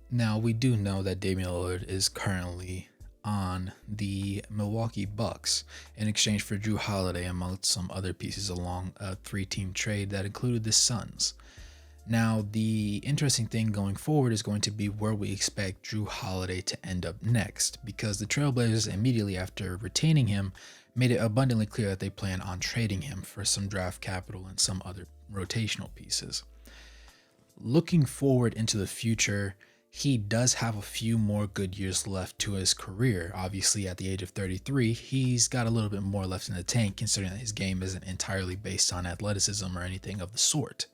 Now, we do know that Damian Lillard is currently on the Milwaukee Bucks in exchange for Jrue Holiday, amongst some other pieces along a three-team trade that included the Suns. Now, the interesting thing going forward is going to be where we expect Jrue Holiday to end up next, because the Trailblazers, immediately after retaining him, made it abundantly clear that they plan on trading him for some draft capital and some other rotational pieces. Looking forward into the future, he does have a few more good years left to his career. Obviously, at the age of 33, he's got a little bit more left in the tank, considering that his game isn't entirely based on athleticism or anything of the sort.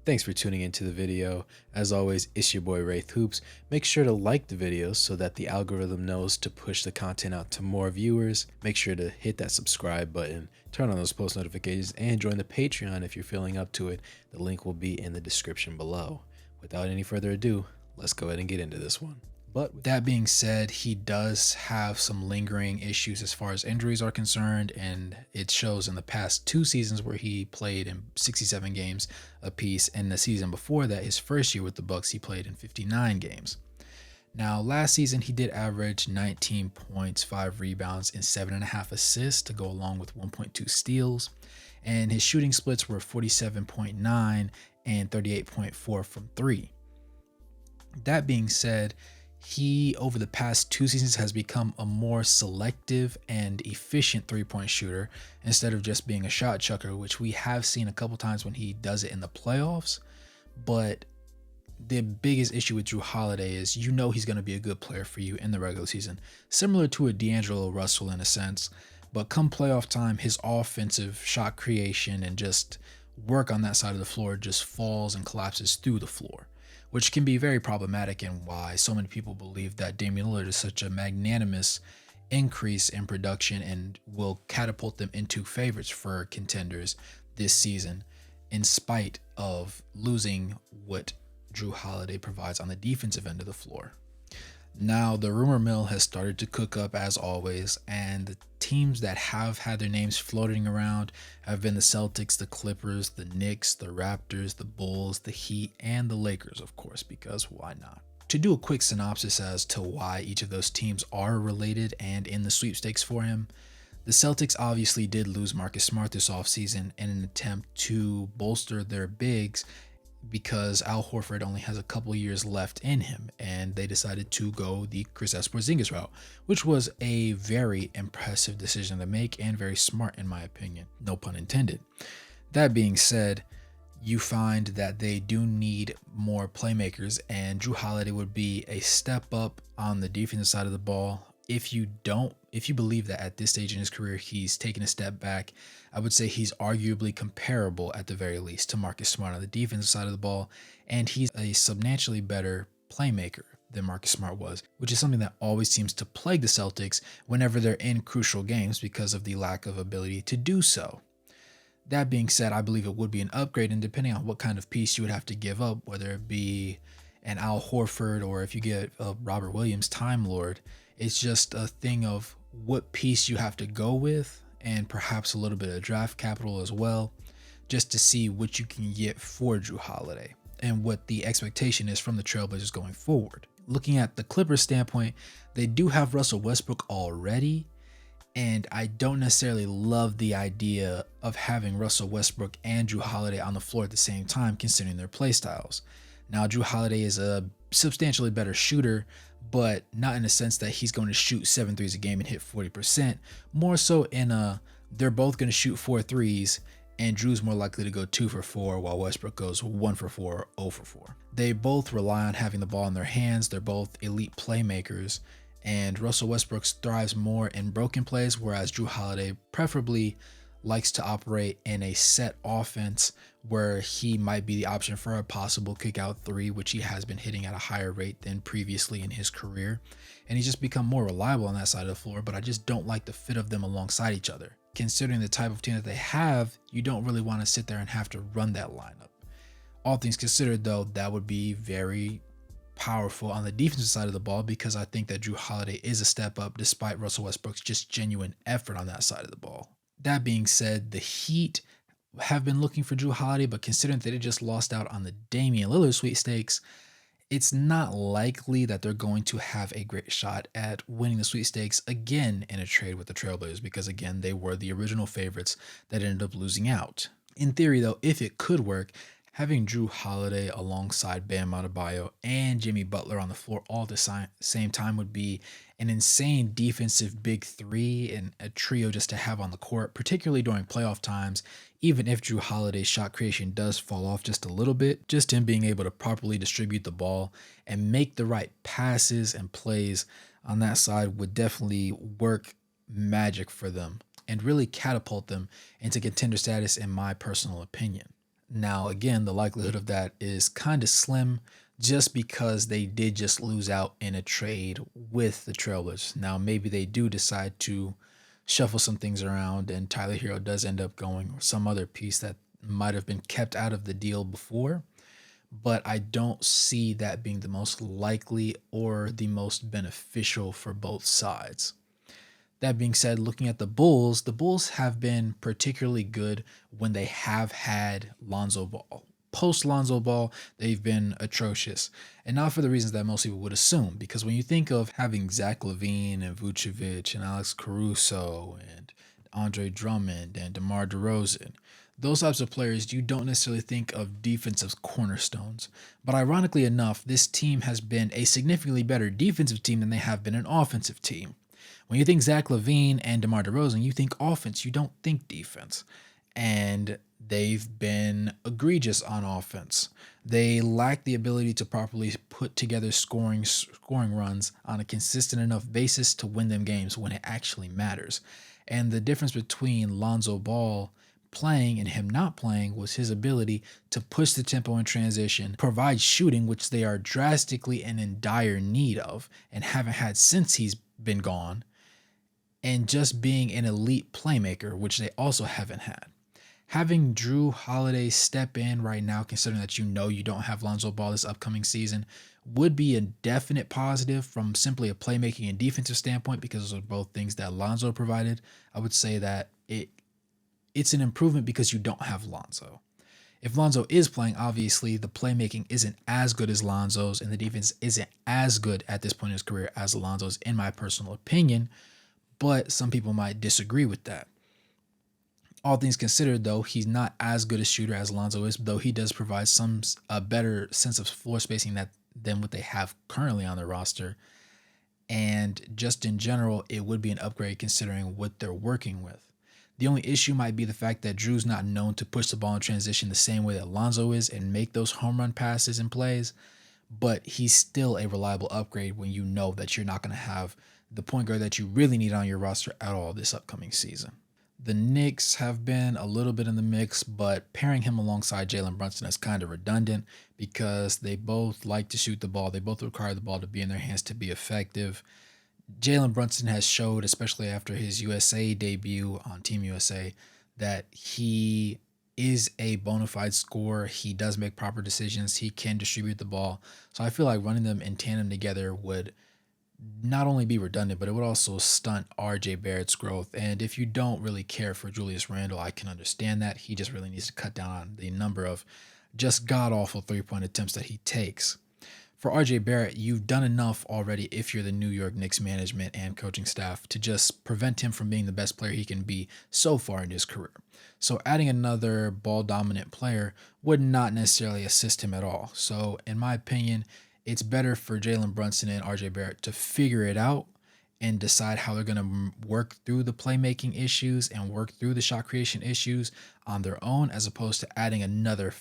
Thanks for tuning into the video. As always, it's your boy Wraith Hoops. Make sure to like the videos so that the algorithm knows to push the content out to more viewers. Make sure to hit that subscribe button, turn on those post notifications, and join the Patreon if you're feeling up to it. The link will be in the description below. Without any further ado, let's go ahead and get into this one. But with that being said, he does have some lingering issues as far as injuries are concerned, and it shows in the past 2 seasons where he played in 67 games apiece, and the season before that, his first year with the Bucks, he played in 59 games. Now, last season, he did average 19 points, 5 rebounds, and 7.5 assists to go along with 1.2 steals, and his shooting splits were 47.9 and 38.4 from 3. That being said, he, over the past 2 seasons, has become a more selective and efficient three-point shooter instead of just being a shot chucker, which we have seen a couple times when he does it in the playoffs. But the biggest issue with Jrue Holiday is he's going to be a good player for you in the regular season, similar to a D'Angelo Russell in a sense. But come playoff time, his offensive shot creation and just work on that side of the floor just falls and collapses through the floor, which can be very problematic, and why so many people believe that Damian Lillard is such a magnanimous increase in production and will catapult them into favorites for contenders this season, in spite of losing what Jrue Holiday provides on the defensive end of the floor. Now, the rumor mill has started to cook up as always, and the teams that have had their names floating around have been the Celtics, the Clippers, the Knicks, the Raptors, the Bulls, the Heat, and the Lakers, of course, because why not? To do a quick synopsis as to why each of those teams are related and in the sweepstakes for him, the Celtics obviously did lose Marcus Smart this offseason in an attempt to bolster their bigs, because Al Horford only has a couple years left in him, and they decided to go the Kristaps Porzingis route, which was a very impressive decision to make and very smart in my opinion, no pun intended. That being said, you find that they do need more playmakers, and Jrue Holiday would be a step up on the defensive side of the ball. If you believe that at this stage in his career he's taken a step back, I would say he's arguably comparable at the very least to Marcus Smart on the defensive side of the ball, and he's a substantially better playmaker than Marcus Smart was, which is something that always seems to plague the Celtics whenever they're in crucial games because of the lack of ability to do so. That being said, I believe it would be an upgrade, and depending on what kind of piece you would have to give up, whether it be an Al Horford or if you get a Robert Williams Time Lord, it's just a thing of what piece you have to go with, and perhaps a little bit of draft capital as well, just to see what you can get for Jrue Holiday and what the expectation is from the Trailblazers going forward. Looking at the Clippers standpoint, they do have Russell Westbrook already, and I don't necessarily love the idea of having Russell Westbrook and Jrue Holiday on the floor at the same time, considering their play styles. Now, Jrue Holiday is a substantially better shooter, but not in the sense that he's going to shoot 7 threes a game and hit 40%. More so in they're both going to shoot 4 threes, and Drew's more likely to go 2 for 4, while Westbrook goes 1 for 4 or 0 for 4. They both rely on having the ball in their hands. They're both elite playmakers, and Russell Westbrook thrives more in broken plays, whereas Jrue Holiday preferably likes to operate in a set offense where he might be the option for a possible kick out 3, which he has been hitting at a higher rate than previously in his career. And he's just become more reliable on that side of the floor, but I just don't like the fit of them alongside each other. Considering the type of team that they have, you don't really want to sit there and have to run that lineup. All things considered, though, that would be very powerful on the defensive side of the ball, because I think that Jrue Holiday is a step up despite Russell Westbrook's just genuine effort on that side of the ball. That being said, the Heat have been looking for Jrue Holiday, but considering that they just lost out on the Damian Lillard sweepstakes, It's not likely that they're going to have a great shot at winning the sweepstakes again in a trade with the Trailblazers because, again, they were the original favorites that ended up losing out. In theory, though, if it could work, having Jrue Holiday alongside Bam Adebayo and Jimmy Butler on the floor all at the same time would be an insane defensive big three and a trio just to have on the court, particularly during playoff times. Even if Jrue Holiday's shot creation does fall off just a little bit, just him being able to properly distribute the ball and make the right passes and plays on that side would definitely work magic for them and really catapult them into contender status, in my personal opinion. Now, again, the likelihood of that is kind of slim just because they did just lose out in a trade with the Trailblazers. Now, maybe they do decide to shuffle some things around and Tyler Hero does end up going, or some other piece that might have been kept out of the deal before. But I don't see that being the most likely or the most beneficial for both sides. That being said, looking at the Bulls have been particularly good when they have had Lonzo Ball. Post Lonzo Ball, they've been atrocious. And not for the reasons that most people would assume, because when you think of having Zach LaVine and Vucevic and Alex Caruso and Andre Drummond and DeMar DeRozan, those types of players, you don't necessarily think of defensive cornerstones. But ironically enough, this team has been a significantly better defensive team than they have been an offensive team. When you think Zach LaVine and DeMar DeRozan, you think offense, you don't think defense. And they've been egregious on offense. They lack the ability to properly put together scoring runs on a consistent enough basis to win them games when it actually matters. And the difference between Lonzo Ball playing and him not playing was his ability to push the tempo in transition, provide shooting, which they are drastically and in dire need of and haven't had since he's been gone, and just being an elite playmaker, which they also haven't had. Having Jrue Holiday step in right now, considering that you don't have Lonzo Ball this upcoming season, would be a definite positive from simply a playmaking and defensive standpoint, because those are both things that Lonzo provided. I would say that it's an improvement because you don't have Lonzo. If Lonzo is playing, obviously the playmaking isn't as good as Lonzo's and the defense isn't as good at this point in his career as Lonzo's, in my personal opinion, but some people might disagree with that. All things considered, though, he's not as good a shooter as Lonzo is, though he does provide a better sense of floor spacing than what they have currently on their roster. And just in general, it would be an upgrade considering what they're working with. The only issue might be the fact that Jrue's not known to push the ball in transition the same way that Lonzo is and make those home run passes and plays, but he's still a reliable upgrade when you know that you're not going to have the point guard that you really need on your roster at all this upcoming season. The Knicks have been a little bit in the mix, but pairing him alongside Jalen Brunson is kind of redundant because they both like to shoot the ball. They both require the ball to be in their hands to be effective. Jalen Brunson has showed, especially after his USA debut on Team USA, that he is a bona fide scorer. He does make proper decisions. He can distribute the ball. So I feel like running them in tandem together would not only be redundant, but it would also stunt RJ Barrett's growth. And if you don't really care for Julius Randle, I can understand that. He just really needs to cut down on the number of just god-awful three-point attempts that he takes. For RJ Barrett, you've done enough already if you're the New York Knicks management and coaching staff to just prevent him from being the best player he can be so far in his career. So adding another ball-dominant player would not necessarily assist him at all. So in my opinion, it's better for Jalen Brunson and RJ Barrett to figure it out and decide how they're going to work through the playmaking issues and work through the shot creation issues on their own, as opposed to adding another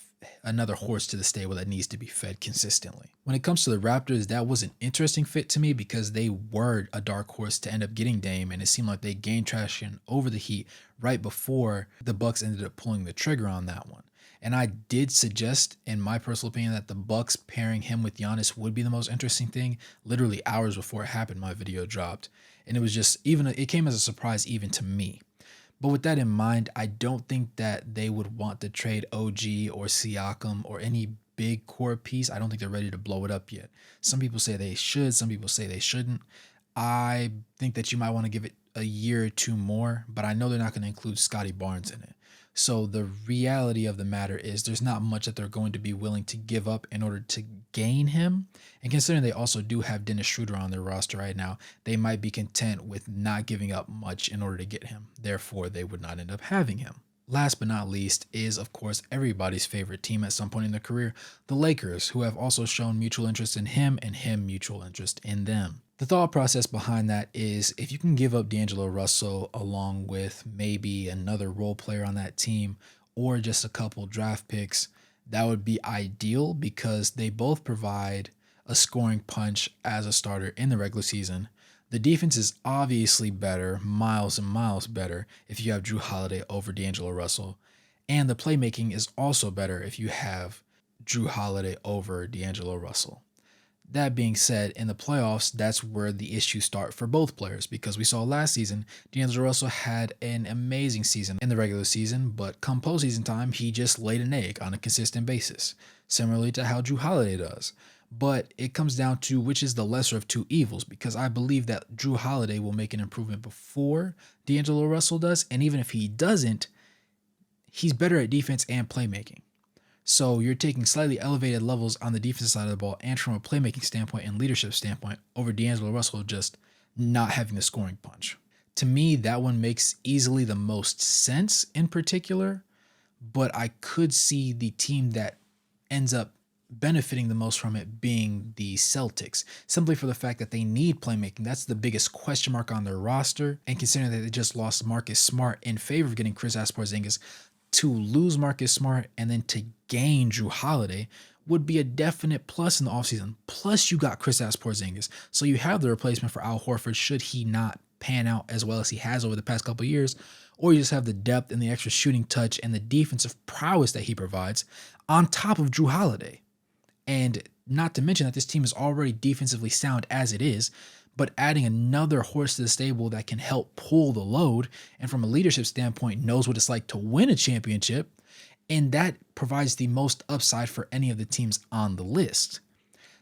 horse to the stable that needs to be fed consistently. When it comes to the Raptors, that was an interesting fit to me because they were a dark horse to end up getting Dame, and it seemed like they gained traction over the Heat right before the Bucks ended up pulling the trigger on that one. And I did suggest, in my personal opinion, that the Bucks pairing him with Giannis would be the most interesting thing. Literally hours before it happened, my video dropped. And it was just, it came as a surprise even to me. But with that in mind, I don't think that they would want to trade OG or Siakam or any big core piece. I don't think they're ready to blow it up yet. Some people say they should. Some people say they shouldn't. I think that you might want to give it a year or two more, but I know they're not going to include Scotty Barnes in it. So the reality of the matter is there's not much that they're going to be willing to give up in order to gain him. And considering they also do have Dennis Schroeder on their roster right now, they might be content with not giving up much in order to get him. Therefore, they would not end up having him. Last but not least is, of course, everybody's favorite team at some point in their career, the Lakers, who have also shown mutual interest in him and him mutual interest in them. The thought process behind that is if you can give up D'Angelo Russell along with maybe another role player on that team or just a couple draft picks, that would be ideal because they both provide a scoring punch as a starter in the regular season. The defense is obviously better, miles and miles better, if you have Jrue Holiday over D'Angelo Russell. And the playmaking is also better if you have Jrue Holiday over D'Angelo Russell. That being said, in the playoffs, that's where the issues start for both players because we saw last season, D'Angelo Russell had an amazing season in the regular season, but come postseason time, he just laid an egg on a consistent basis, similarly to how Jrue Holiday does. But it comes down to which is the lesser of two evils because I believe that Jrue Holiday will make an improvement before D'Angelo Russell does, and even if he doesn't, he's better at defense and playmaking. So you're taking slightly elevated levels on the defensive side of the ball and from a playmaking standpoint and leadership standpoint over D'Angelo Russell just not having the scoring punch. To me, that one makes easily the most sense in particular, but I could see the team that ends up benefiting the most from it being the Celtics, simply for the fact that they need playmaking. That's the biggest question mark on their roster. And considering that they just lost Marcus Smart in favor of getting Kristaps Porzingis, to lose Marcus Smart and then to gain Jrue Holiday would be a definite plus in the offseason. Plus, you got Kristaps Porzingis. So you have the replacement for Al Horford should he not pan out as well as he has over the past couple of years, or you just have the depth and the extra shooting touch and the defensive prowess that he provides on top of Jrue Holiday. And not to mention that this team is already defensively sound as it is, but adding another horse to the stable that can help pull the load and from a leadership standpoint knows what it's like to win a championship, and that provides the most upside for any of the teams on the list.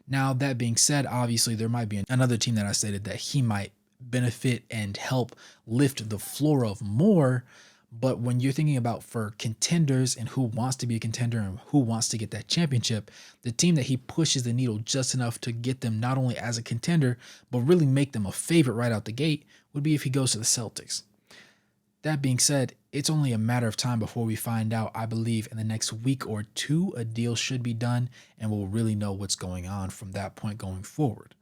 Now, that being said, obviously there might be another team that I stated that he might benefit and help lift the floor of more. But when you're thinking about for contenders and who wants to be a contender and who wants to get that championship, the team that he pushes the needle just enough to get them not only as a contender, but really make them a favorite right out the gate would be if he goes to the Celtics. That being said, it's only a matter of time before we find out. I believe in the next week or two, a deal should be done and we'll really know what's going on from that point going forward.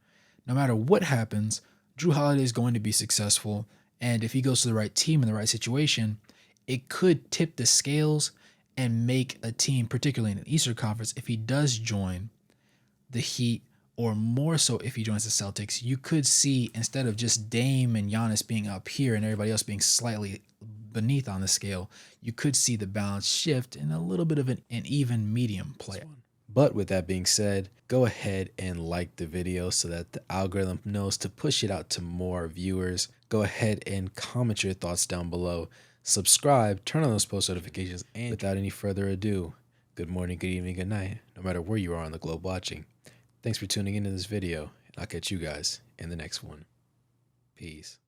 No matter what happens, Jrue Holiday is going to be successful. And if he goes to the right team in the right situation, it could tip the scales and make a team, particularly in the Eastern Conference, if he does join the Heat, or more so if he joins the Celtics, you could see instead of just Dame and Giannis being up here and everybody else being slightly beneath on the scale, you could see the balance shift in a little bit of an even medium play. But with that being said, go ahead and like the video so that the algorithm knows to push it out to more viewers. Go ahead and comment your thoughts down below. Subscribe, turn on those post notifications, and without any further ado, good morning, good evening, good night, no matter where you are on the globe watching. Thanks for tuning into this video, and I'll catch you guys in the next one. Peace.